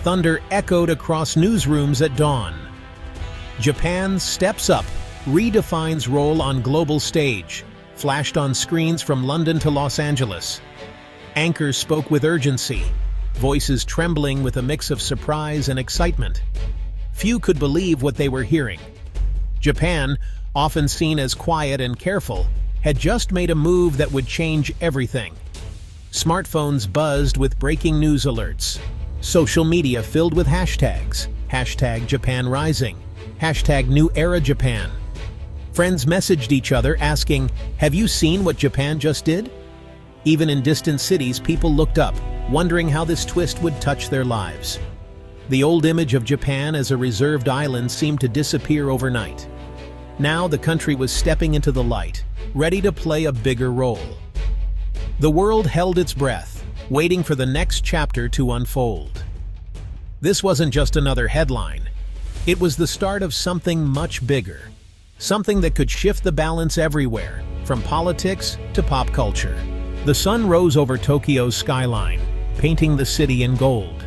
thunder echoed across newsrooms at dawn. Japan steps up, redefines role on global stage, flashed on screens from London to Los Angeles. Anchors spoke with urgency, voices trembling with a mix of surprise and excitement. Few could believe what they were hearing. Japan, often seen as quiet and careful, had just made a move that would change everything. Smartphones buzzed with breaking news alerts. Social media filled with hashtags. Hashtag Japan Rising. Hashtag New Era Japan. Friends messaged each other asking, "Have you seen what Japan just did?" Even in distant cities, people looked up, wondering how this twist would touch their lives. The old image of Japan as a reserved island seemed to disappear overnight. Now the country was stepping into the light, ready to play a bigger role. The world held its breath, waiting for the next chapter to unfold. This wasn't just another headline. It was the start of something much bigger. Something that could shift the balance everywhere, from politics to pop culture. The sun rose over Tokyo's skyline, painting the city in gold.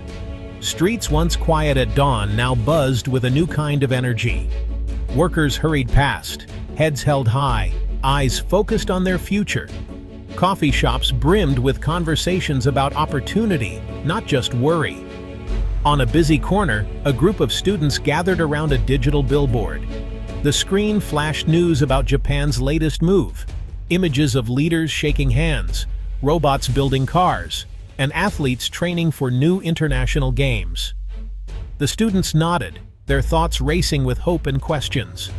Streets once quiet at dawn now buzzed with a new kind of energy. Workers hurried past, heads held high, eyes focused on their future. Coffee shops brimmed with conversations about opportunity, not just worry. On a busy corner, a group of students gathered around a digital billboard. The screen flashed news about Japan's latest move, images of leaders shaking hands, robots building cars, and athletes training for new international games. The students nodded, their thoughts racing with hope and questions.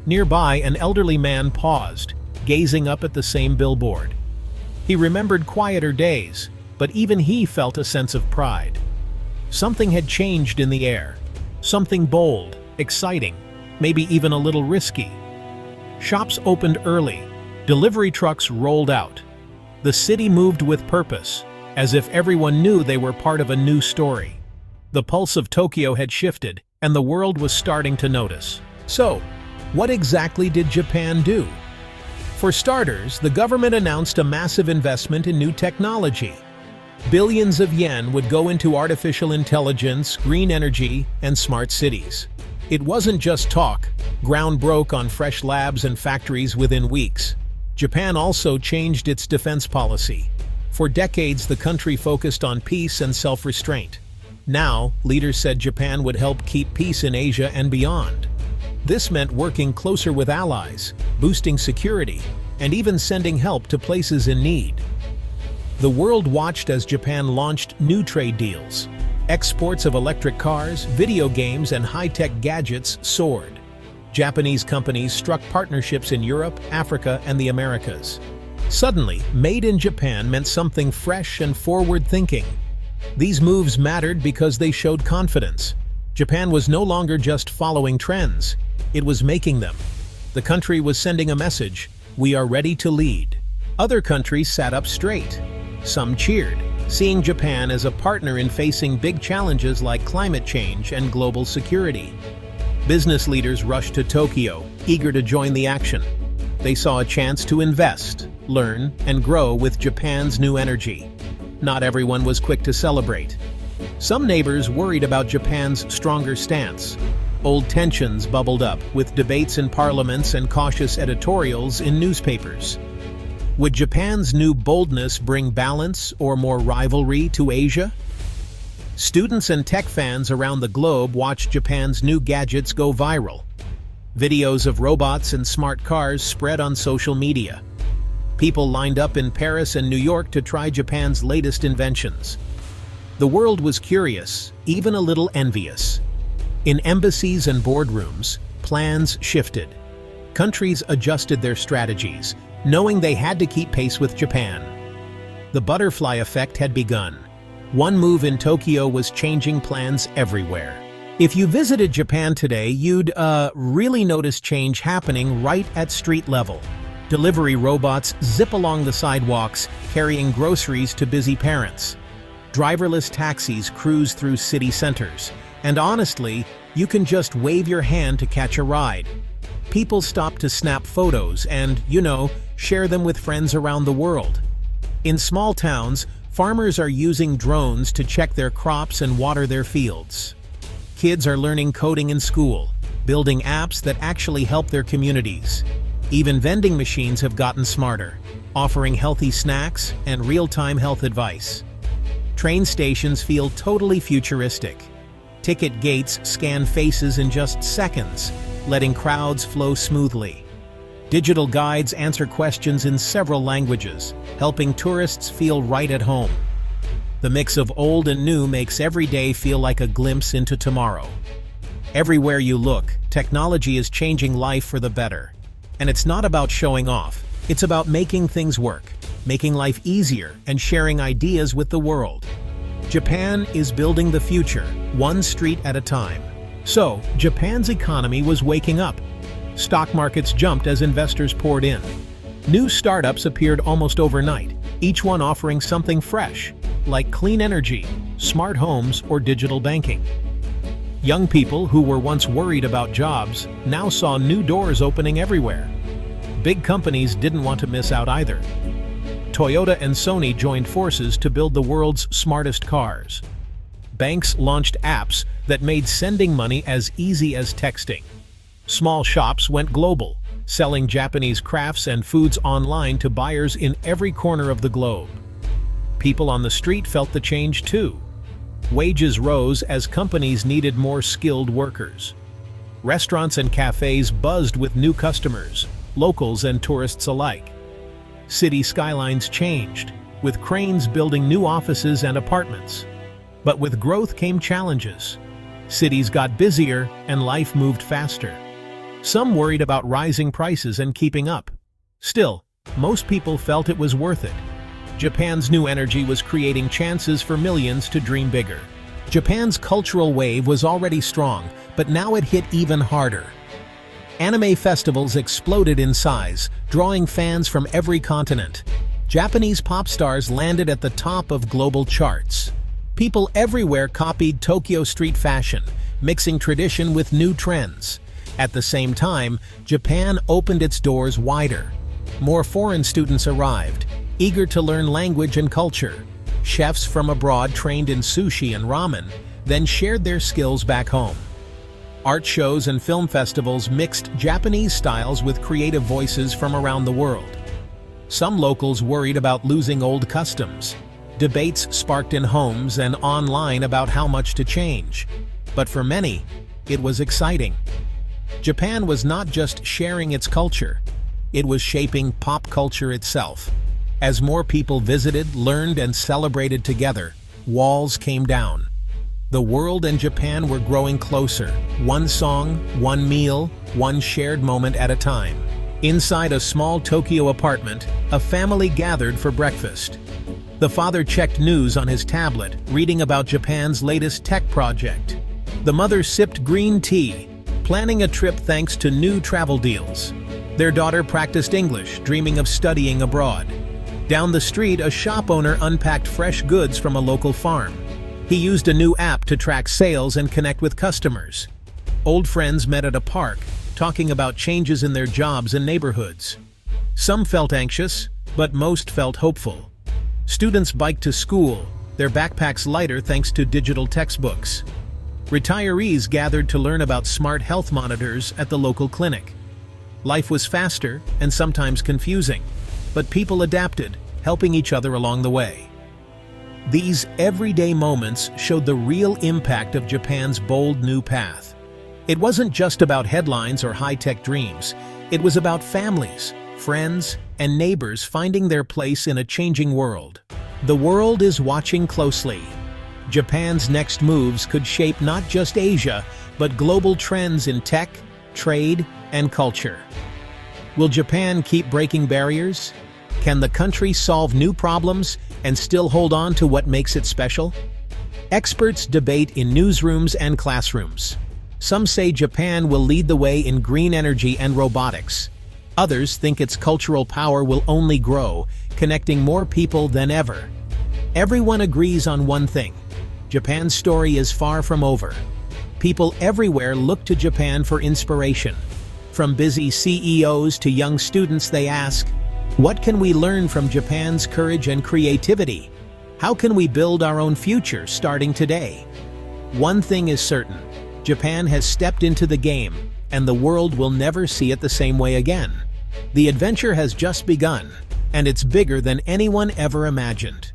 Nearby, an elderly man paused, gazing up at the same billboard. He remembered quieter days, but even he felt a sense of pride. Something had changed in the air. Something bold, exciting, maybe even a little risky. Shops opened early. Delivery trucks rolled out. The city moved with purpose, as if everyone knew they were part of a new story. The pulse of Tokyo had shifted, and the world was starting to notice. So, what exactly did Japan do? For starters, the government announced a massive investment in new technology. Billions of yen would go into artificial intelligence, green energy, and smart cities. It wasn't just talk. Ground broke on fresh labs and factories within weeks. Japan also changed its defense policy. For decades, the country focused on peace and self-restraint. Now, leaders said Japan would help keep peace in Asia and beyond. This meant working closer with allies, boosting security, and even sending help to places in need. The world watched as Japan launched new trade deals. Exports of electric cars, video games, and high-tech gadgets soared. Japanese companies struck partnerships in Europe, Africa, and the Americas. Suddenly, made in Japan meant something fresh and forward-thinking. These moves mattered because they showed confidence. Japan was no longer just following trends. It was making them. The country was sending a message: we are ready to lead. Other countries sat up straight. Some cheered, seeing Japan as a partner in facing big challenges like climate change and global security. Business leaders rushed to Tokyo, eager to join the action. They saw a chance to invest, learn, and grow with Japan's new energy. Not everyone was quick to celebrate. Some neighbors worried about Japan's stronger stance. Old tensions bubbled up, with debates in parliaments and cautious editorials in newspapers. Would Japan's new boldness bring balance or more rivalry to Asia? Students and tech fans around the globe watched Japan's new gadgets go viral. Videos of robots and smart cars spread on social media. People lined up in Paris and New York to try Japan's latest inventions. The world was curious, even a little envious. In embassies and boardrooms, plans shifted. Countries adjusted their strategies, knowing they had to keep pace with Japan. The butterfly effect had begun. One move in Tokyo was changing plans everywhere. If you visited Japan today, you'd really notice change happening right at street level. Delivery robots zip along the sidewalks, carrying groceries to busy parents. Driverless taxis cruise through city centers. And honestly, you can just wave your hand to catch a ride. People stop to snap photos and, share them with friends around the world. In small towns, Farmers are using drones to check their crops and water their fields. Kids are learning coding in school, building apps that actually help their communities. Even vending machines have gotten smarter, offering healthy snacks and real-time health advice. Train stations feel totally futuristic. Ticket gates scan faces in just seconds, letting crowds flow smoothly. Digital guides answer questions in several languages, helping tourists feel right at home. The mix of old and new makes every day feel like a glimpse into tomorrow. Everywhere you look, technology is changing life for the better. And it's not about showing off, it's about making things work, making life easier, and sharing ideas with the world. Japan is building the future, one street at a time. So, Japan's economy was waking up. Stock markets jumped as investors poured in. New startups appeared almost overnight, each one offering something fresh, like clean energy, smart homes, or digital banking. Young people who were once worried about jobs now saw new doors opening everywhere. Big companies didn't want to miss out either. Toyota and Sony joined forces to build the world's smartest cars. Banks launched apps that made sending money as easy as texting. Small shops went global, selling Japanese crafts and foods online to buyers in every corner of the globe. People on the street felt the change too. Wages rose as companies needed more skilled workers. Restaurants and cafes buzzed with new customers, locals and tourists alike. City skylines changed, with cranes building new offices and apartments. But with growth came challenges. Cities got busier and life moved faster. Some worried about rising prices and keeping up. Still, most people felt it was worth it. Japan's new energy was creating chances for millions to dream bigger. Japan's cultural wave was already strong, but now it hit even harder. Anime festivals exploded in size, drawing fans from every continent. Japanese pop stars landed at the top of global charts. People everywhere copied Tokyo street fashion, mixing tradition with new trends. At the same time, Japan opened its doors wider. More foreign students arrived, eager to learn language and culture. Chefs from abroad trained in sushi and ramen, then shared their skills back home. Art shows and film festivals mixed Japanese styles with creative voices from around the world. Some locals worried about losing old customs. Debates sparked in homes and online about how much to change. But for many, it was exciting. Japan was not just sharing its culture, it was shaping pop culture itself. As more people visited, learned, and celebrated together, walls came down. The world and Japan were growing closer, one song, one meal, one shared moment at a time. Inside a small Tokyo apartment, a family gathered for breakfast. The father checked news on his tablet, reading about Japan's latest tech project. The mother sipped green tea, planning a trip thanks to new travel deals. Their daughter practiced English, dreaming of studying abroad. Down the street, a shop owner unpacked fresh goods from a local farm. He used a new app to track sales and connect with customers. Old friends met at a park, talking about changes in their jobs and neighborhoods. Some felt anxious, but most felt hopeful. Students biked to school, their backpacks lighter thanks to digital textbooks. Retirees gathered to learn about smart health monitors at the local clinic. Life was faster and sometimes confusing, but people adapted, helping each other along the way. These everyday moments showed the real impact of Japan's bold new path. It wasn't just about headlines or high-tech dreams. It was about families, friends, and neighbors finding their place in a changing world. The world is watching closely. Japan's next moves could shape not just Asia, but global trends in tech, trade, and culture. Will Japan keep breaking barriers? Can the country solve new problems and still hold on to what makes it special? Experts debate in newsrooms and classrooms. Some say Japan will lead the way in green energy and robotics. Others think its cultural power will only grow, connecting more people than ever. Everyone agrees on one thing: Japan's story is far from over. People everywhere look to Japan for inspiration. From busy CEOs to young students, they ask, what can we learn from Japan's courage and creativity? How can we build our own future starting today? One thing is certain: Japan has stepped into the game, and the world will never see it the same way again. The adventure has just begun, and it's bigger than anyone ever imagined.